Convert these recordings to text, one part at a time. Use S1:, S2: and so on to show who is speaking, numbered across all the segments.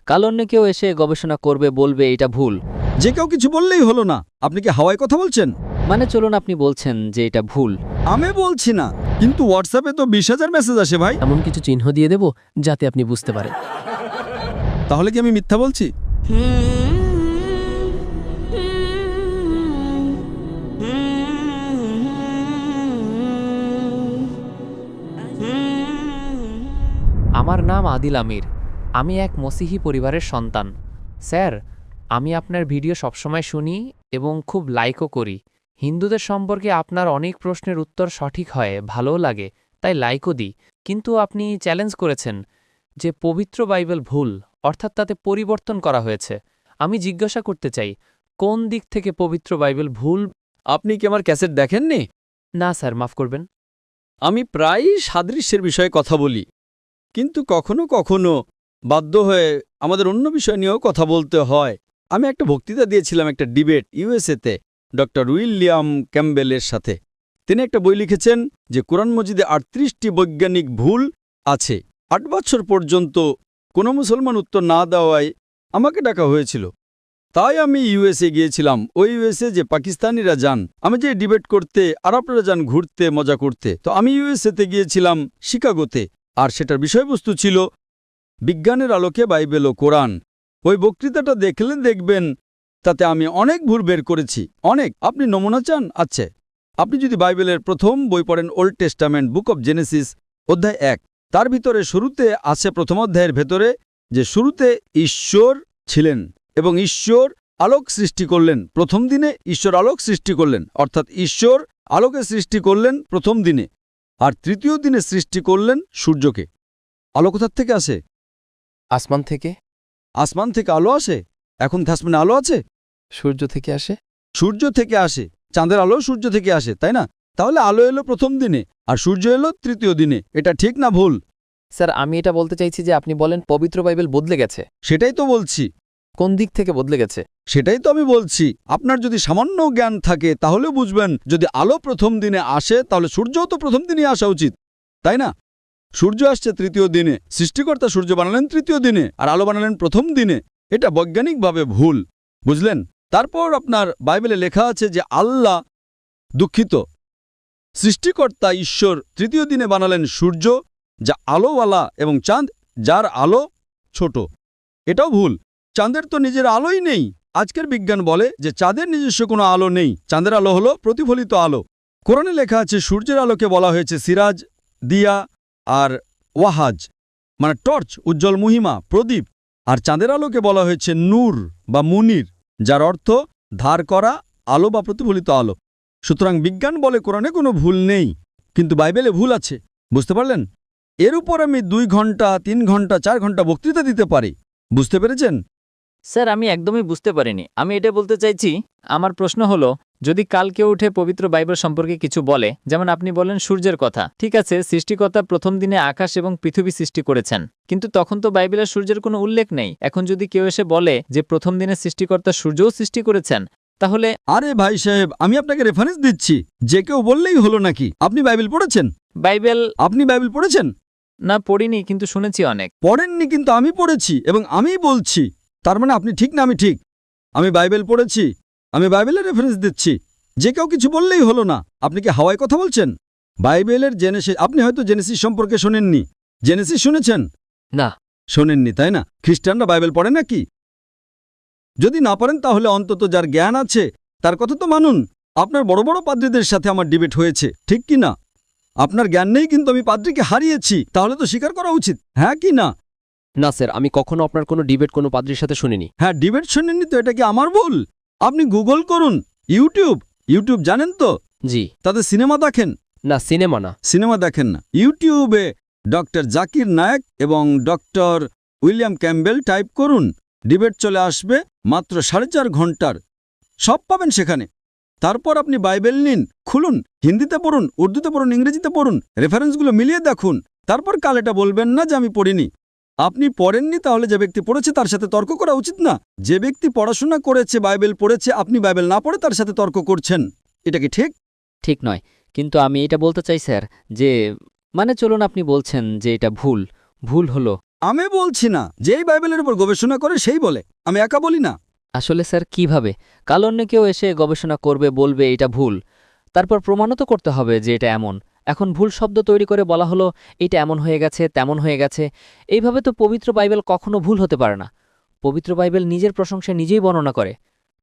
S1: কাল অন্য কেউ এসে গবেষণা করবে, বলবে এটা ভুল।
S2: যে কেউ কিছু বললেই হলো না। আপনি কি হাওয়ায় কথা বলছেন?
S1: মানে চলুন, আপনি বলছেন যে এটা ভুল।
S2: আমি বলছি না, কিন্তু হোয়াটসঅ্যাপে তো 20,000 মেসেজ আসে ভাই।
S3: এমন কিছু চিহ্ন দিয়ে দেব যাতে আপনি বুঝতে পারেন।
S2: তাহলে কি আমি মিথ্যা বলছি?
S4: আমার নাম আদিল আমির। আমি এক মসিহি পরিবারের সন্তান। স্যার, আমি আপনার ভিডিও সবসময় শুনি এবং খুব লাইকও করি। হিন্দুদের সম্পর্কে আপনার অনেক প্রশ্নের উত্তর সঠিক হয়, ভালোও লাগে, তাই লাইকও দিই। কিন্তু আপনি চ্যালেঞ্জ করেছেন যে পবিত্র বাইবেল ভুল, অর্থাৎ তাতে পরিবর্তন করা হয়েছে। আমি জিজ্ঞাসা করতে চাই, কোন দিক থেকে পবিত্র বাইবেল ভুল?
S2: আপনি কি আমার ক্যাসেট দেখেননি?
S4: না স্যার, মাফ করবেন।
S2: আমি প্রায়ই সাদৃশ্যের বিষয়ে কথা বলি, কিন্তু কখনো কখনো বাধ্য হয়ে আমাদের অন্য বিষয় নিয়েও কথা বলতে হয়। আমি একটা বক্তৃতা দিয়েছিলাম, একটা ডিবেট ইউএসএতে ডক্টর উইলিয়াম ক্যাম্বেলের সাথে। তিনি একটা বই লিখেছেন যে কোরআন মজিদে 38টি বৈজ্ঞানিক ভুল আছে। 8 বছর পর্যন্ত কোনো মুসলমান উত্তর না দেওয়ায় আমাকে ডাকা হয়েছিল। তাই আমি ইউএসএ গিয়েছিলাম। ওই ইউএসএ যে পাকিস্তানিরা যান, আমি যে ডিবেট করতে আর আপনারা যান ঘুরতে মজা করতে, তো আমি ইউএসএতে গিয়েছিলাম শিকাগোতে। আর সেটার বিষয়বস্তু ছিল বিজ্ঞানের আলোকে বাইবেল ও কোরআন। ওই বক্তৃতাটা দেখলে দেখবেন তাতে আমি অনেক ভুল বের করেছি, অনেক। আপনি নমুনা চান? আচ্ছা, আপনি যদি বাইবেলের প্রথম বই পড়েন, old testament, book of Genesis, অধ্যায় 1, তার ভিতরে শুরুতে আছে, প্রথম অধ্যায়ের ভেতরে, যে শুরুতে ঈশ্বর ছিলেন এবং ঈশ্বর আলোক সৃষ্টি করলেন। প্রথম দিনে ঈশ্বর আলোক সৃষ্টি করলেন, অর্থাৎ ঈশ্বর আলোকে সৃষ্টি করলেন প্রথম দিনে। আর তৃতীয় দিনে সৃষ্টি করলেন সূর্যকে। আলো কোথার থেকে আসে?
S3: আসমান থেকে।
S2: আসমান থেকে আলো আসে? এখন আসমানে আলো আছে?
S3: সূর্য থেকে আসে।
S2: সূর্য থেকে আসে। চাঁদের আলো সূর্য থেকে আসে, তাই না? তাহলে আলো এলো প্রথম দিনে আর সূর্য এলো তৃতীয় দিনে। এটা ঠিক না ভুল?
S4: স্যার, আমি এটা বলতে চাইছি যে আপনি বলেন পবিত্র বাইবেল বদলে গেছে।
S2: সেটাই তো বলছি।
S4: কোন দিক থেকে বদলে গেছে?
S2: সেটাই তো আমি বলছি। আপনার যদি সামান্য জ্ঞান থাকে তাহলে বুঝবেন, যদি আলো প্রথম দিনে আসে তাহলে সূর্যও তো প্রথম দিনে আসা উচিত, তাই না? সূর্য আসছে তৃতীয় দিনে। সৃষ্টিকর্তা সূর্য বানালেন তৃতীয় দিনে আর আলো বানালেন প্রথম দিনে। এটা বৈজ্ঞানিকভাবে ভুল, বুঝলেন? তারপর আপনার বাইবেলে লেখা আছে যে আল্লাহ, দুঃখিত, সৃষ্টিকর্তা ঈশ্বর তৃতীয় দিনে বানালেন সূর্য, যা আলোওয়ালা, এবং চাঁদ, যার আলো ছোট। এটাও ভুল। চাঁদের তো নিজের আলোই নেই। আজকের বিজ্ঞান বলে যে চাঁদের নিজস্ব কোনো আলো নেই। চাঁদের আলো হলো প্রতিফলিত আলো। কোরআনে লেখা আছে সূর্যের আলোকে বলা হয়েছে সিরাজ, দিয়া আর ওয়াহাজ, মানে টর্চ, উজ্জ্বল মহিমা, প্রদীপ। আর চাঁদের আলোকে বলা হয়েছে নূর বা মুনির, যার অর্থ ধার করা আলো বা প্রতিফলিত আলো। সুতরাং বিজ্ঞান বলে কোরআনে কোনো ভুল নেই, কিন্তু বাইবেলে ভুল আছে। বুঝতে পারলেন? এর উপর আমি 2 ঘন্টা, 3 ঘন্টা, 4 ঘন্টা বক্তৃতা দিতে পারি। বুঝতে পেরেছেন?
S1: স্যার, আমি একদমই বুঝতে পারিনি। আমি এটা বলতে চাইছি, আমার প্রশ্ন হলো, যদি কাল কেউ উঠে পবিত্র বাইবেল সম্পর্কে কিছু বলে, যেমন আপনি বলেন সূর্যের কথা, ঠিক আছে, সৃষ্টিকর্তা প্রথম দিনে আকাশ এবং পৃথিবী সৃষ্টি করেছেন, কিন্তু তখন তো বাইবেলের সূর্যের কোনো উল্লেখ নেই। এখন যদি কেউ এসে বলে যে প্রথম দিনে সৃষ্টিকর্তা সূর্যও সৃষ্টি করেছেন, তাহলে?
S2: আরে ভাই সাহেব, আমি আপনাকে রেফারেন্স দিচ্ছি। যে কেউ বললেই হলো নাকি? আপনি বাইবেল পড়েছেন? আপনি বাইবেল পড়েছেন?
S1: না, পড়িনি, কিন্তু শুনেছি অনেক।
S2: পড়েননি, কিন্তু আমি পড়েছি এবং আমিই বলছি। তার মানে আপনি ঠিক না আমি ঠিক? আমি বাইবেল পড়েছি, আমি বাইবেলের রেফারেন্স দিচ্ছি। যে কেউ কিছু বললেই হলো না। আপনি কি হাওয়ায় কথা বলছেন? বাইবেলের জেনেসিস, আপনি হয়তো জেনেসিস সম্পর্কে শোনেননি। জেনেসিস শুনেছেন?
S3: না।
S2: শোনেননি, তাই না? খ্রিস্টানরা বাইবেল পড়ে নাকি? যদি না পারেন তাহলে অন্তত যার জ্ঞান আছে তার কথা তো মানুন। আপনার বড় বড় পাদ্রীদের সাথে আমার ডিবেট হয়েছে, ঠিক কি না? আপনার জ্ঞান নেই, কিন্তু আমি পাদ্রীকে হারিয়েছি, তাহলে তো স্বীকার করা উচিত, হ্যাঁ কি না?
S3: না স্যার, আমি কখনো আপনার কোনো ডিবেট কোনো পাদ্রীর সাথে শুনিনি।
S2: হ্যাঁ, ডিবেট শোনেননি তো এটা কি আমার ভুল? আপনি গুগল করুন, ইউটিউব জানেন তো?
S3: জি।
S2: তাতে সিনেমা দেখেন?
S3: না, সিনেমা না।
S2: সিনেমা দেখেন না। ইউটিউবে ডক্টর জাকির নায়েক এবং ডক্টর উইলিয়াম ক্যাম্বেল টাইপ করুন, ডিবেট চলে আসবে, মাত্র 4.5 ঘন্টার, সব পাবেন সেখানে। তারপর আপনি বাইবেল নিন, খুলুন, হিন্দিতে পড়ুন, উর্দুতে পড়ুন, ইংরেজিতে পড়ুন, রেফারেন্সগুলো মিলিয়ে দেখুন। তারপর কাল এটা বলবেন না যে আমি পড়িনি। আপনি পড়েননি, তাহলে যে ব্যক্তি পড়েছে তার সাথে তর্ক করা উচিত না। যে ব্যক্তি পড়াশোনা করেছে, বাইবেল পড়েছে, আপনি বাইবেল না পড়ে তার সাথে তর্ক করছেন, এটা কি ঠিক?
S1: ঠিক নয়, কিন্তু আমি এটা বলতে চাই স্যার যে, মানে চলুন, আপনি বলছেন যে এটা ভুল হলো,
S2: আমি বলছি না, যেই বাইবেলের উপর গবেষণা করে সেই বলে, আমি একা বলি না।
S5: আসলে স্যার কিভাবে? কাল অন্য কেউ এসে গবেষণা করবে, বলবে এটা ভুল, তারপর প্রমাণও তো করতে হবে যে এটা এমন। এখন ভুল শব্দ তৈরি করে বলা হলো এটা এমন হয়ে গেছে, তেমন হয়ে গেছে। এইভাবে তো পবিত্র বাইবেল কখনো ভুল হতে পারে না। পবিত্র বাইবেল নিজের প্রশংসা নিজেই বর্ণনা করে,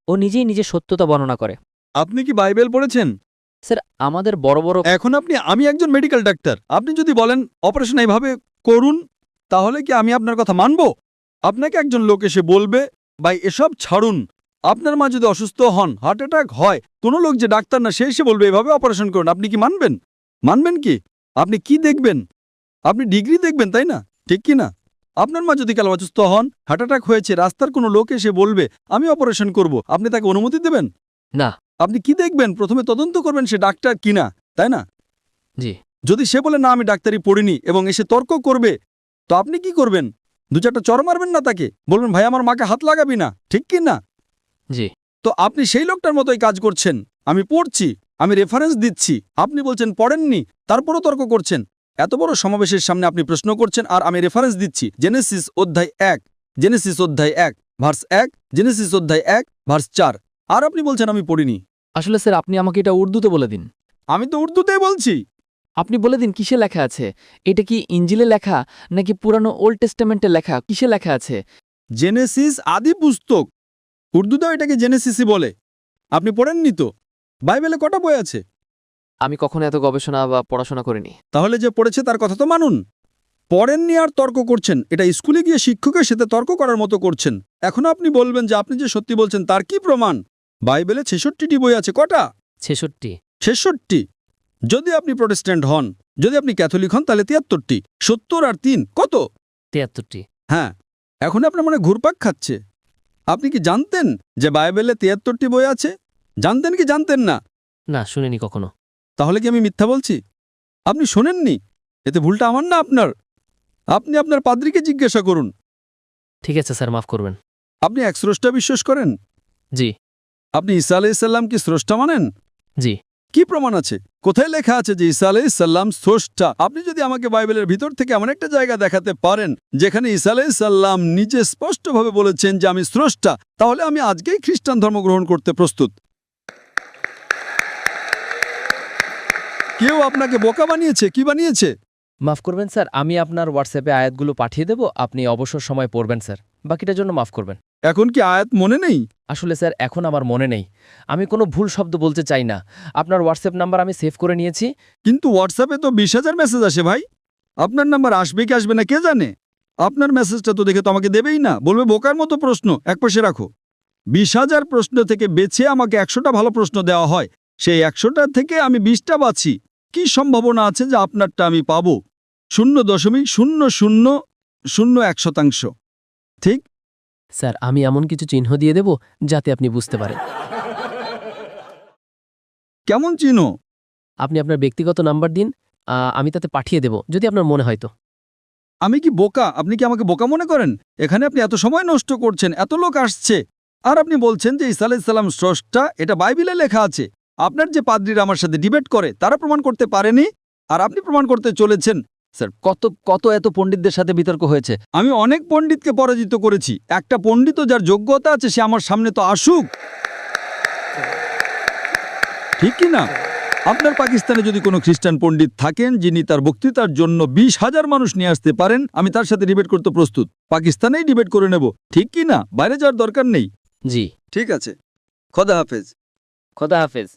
S5: ও নিজেই নিজের সত্যতা বর্ণনা করে।
S2: আপনি কি বাইবেল পড়েছেন?
S5: স্যার আমাদের বড় বড়
S2: এখন আমি একজন মেডিকেল ডাক্তার, আপনি যদি বলেন অপারেশন এইভাবে করুন, তাহলে কি আমি আপনার কথা মানব? আপনাকে একজন লোক এসে বলবে ভাই এসব ছাড়ুন, আপনার মা যদি অসুস্থ হন, হার্ট অ্যাটাক হয়, কোনো লোক যে ডাক্তার না সে এসে বলবে এভাবে অপারেশন করুন, আপনি কি মানবেন? মানবেন কি? আপনি কি দেখবেন? আপনি ডিগ্রি দেখবেন, তাই না? ঠিক কি না? আপনার মা যদি কাল অসুস্থ হন, হার্ট অ্যাটাক হয়েছে, রাস্তার কোনো লোক এসে বলবে আমি অপারেশন করব, আপনি তাকে অনুমতি দেবেন?
S5: না।
S2: আপনি কি দেখবেন? প্রথমে তদন্ত করবেন সে ডাক্তার কিনা, তাই না?
S5: জি।
S2: যদি সে বলে না আমি ডাক্তারি পড়িনি এবং এসে তর্ক করবে, তো আপনি কি করবেন? দু চারটা চর মারবেন না তাকে, বলবেন ভাই আমার মাকে হাত লাগাবি না, ঠিক কি না?
S5: জি।
S2: তো আপনি সেই লোকটার মতোই কাজ করছেন। আমি পড়ছি, আমি রেফারেন্স দিচ্ছি, আপনি বলছেন পড়েননি, তারপরও তর্ক করছেন। এত বড় সমাবেশের সামনে আপনি প্রশ্ন করছেন আর আমি রেফারেন্স দিচ্ছি, জেনেসিস অধ্যায় 1, জেনেসিস অধ্যায় 1 ভার্স 1, জেনেসিস অধ্যায় 1 ভার্স 4, আর আপনি বলছেন আমি পড়িনি।
S5: আসলে স্যার আপনি আমাকে এটা উর্দুতে বলে দিন।
S2: আমি তো উর্দুতেই বলছি।
S5: আপনি বলে দিন কিসে লেখা আছে। এটা কি ইঞ্জিলে লেখা নাকি পুরানো ওল্ড টেস্টামেন্টে লেখা, কিসে লেখা আছে?
S2: জেনেসিস আদি পুস্তক, উর্দুতেও এটাকে জেনেসিসই বলে। আপনি পড়েননি তো? বাইবেলে কটা বই আছে?
S5: আমি কখনো এত গবেষণা বা পড়াশোনা করিনি।
S2: তাহলে যে পড়েছে তার কথা তো মানুন। পড়েননি আর তর্ক করছেন, এটা স্কুলে গিয়ে শিক্ষকের সাথে তর্ক করার মতো করছেন। এখন আপনি বলবেন যে আপনি যে সত্যি বলছেন তার কি প্রমাণ? বাইবেলে 66টি বই আছে। কটা?
S5: 66।
S2: 66। যদি আপনি প্রটেস্ট্যান্ট হন, যদি আপনি ক্যাথলিক হন, তাহলে 73টি। 70 আর 3 কত?
S5: 73টি।
S2: হ্যাঁ, এখন আপনার মনে ঘুরপাক খাচ্ছে। আপনি কি জানতেন যে বাইবেলে 73টি বই আছে? জানতেন কি জানতেন না?
S5: না, শুনিনি কখনো।
S2: তাহলে কি আমি মিথ্যা বলছি? আপনি শোনেননি? এতে ভুলটা আমার না আপনার। আপনি আপনার পাদ্রীকে জিজ্ঞাসা করুন।
S5: ঠিক আছে স্যার, মাফ করবেন।
S2: আপনি এক স্রষ্টা বিশ্বাস করেন?
S5: জি।
S2: আপনি ঈসা আলাইহিসসালাম কি স্রষ্টা মানেন?
S5: জি।
S2: কি প্রমাণ আছে? কোথায় লেখা আছে যে ঈসা আলাইহিসসালাম স্রষ্টা? আপনি যদি আমাকে বাইবেলের ভিতর থেকে এমন একটা জায়গা দেখাতে পারেন যেখানে ঈসা আলাইহিসসালাম নিজে স্পষ্টভাবে বলেছেন যে আমি স্রষ্টা, তাহলে আমি আজকেই খ্রিস্টান ধর্ম গ্রহণ করতে প্রস্তুত। কেউ আপনাকে বোকা বানিয়েছে? কি বানিয়েছে?
S3: মাফ করবেন স্যার, আমি আপনার হোয়াটসঅ্যাপে আয়াতগুলো পাঠিয়ে দেব, আপনি অবসর সময় পড়বেন স্যার। বাকিটার জন্য মাফ করবেন।
S2: এখন কি আয়াত মনে নেই?
S3: আসলে স্যার এখন আমার মনে নেই, আমি কোনো ভুল শব্দ বলতে চাই না। আপনার হোয়াটসঅ্যাপ নাম্বার আমি সেভ করে নিয়েছি।
S2: কিন্তু হোয়াটসঅ্যাপে তো 20,000 মেসেজ আসে ভাই। আপনার নাম্বার আসবে কি আসবে না কে জানে? আপনার মেসেজটা তো দেখে তো আমাকে দেবেই না, বলবে বোকার মতো প্রশ্ন, একপাশে রাখো। 20,000 প্রশ্ন থেকে বেছে আমাকে 100টা ভালো প্রশ্ন দেওয়া হয়, সেই 100টা থেকে আমি 20টা বাছি। কি সম্ভাবনা আছে যে আপনারটা আমি পাবো? 0.0001%। ঠিক?
S3: স্যার আমি এমন কিছু চিহ্ন দিয়ে দেব যাতে আপনি বুঝতে পারেন।
S2: কেমন চিনো?
S3: আপনি আপনার ব্যক্তিগত নাম্বার দিন, আমি তাতে পাঠিয়ে দেব যদি আপনার মনে হয় তো।
S2: আমি কি বোকা? আপনি কি আমাকে বোকা মনে করেন? এখানে আপনি এত সময় নষ্ট করছেন, এত লোক আসছে, আর আপনি বলছেন যে ঈসা আলাইহিস সালাম স্রষ্টা। এটা বাইবেলে লেখা আছে। আপনার যে পাদ্রীরা আমার সাথে ডিবেট করে তারা প্রমাণ করতে পারেনি, আর আপনি প্রমাণ করতে চলেছেন। স্যার, কত এত পণ্ডিতদের সাথে বিতর্ক হয়েছে। আমি অনেক পণ্ডিতকে পরাজিত করেছি। একটা পণ্ডিতও যার যোগ্যতা আছে সে আমার সামনে তো আসুক, ঠিক কি না? আপনার পাকিস্তানে যদি কোনো খ্রিস্টান পণ্ডিত থাকেন যিনি তার বক্তৃতার জন্য 20,000 মানুষ নিয়ে আসতে পারেন, আমি তার সাথে ডিবেট করতে প্রস্তুত। পাকিস্তানেই ডিবেট করে নেব, ঠিক কি না? বাইরে যাওয়ার দরকার নেই।
S3: জি।
S2: ঠিক আছে, খোদা হাফেজ।
S5: খোদা হাফেজ।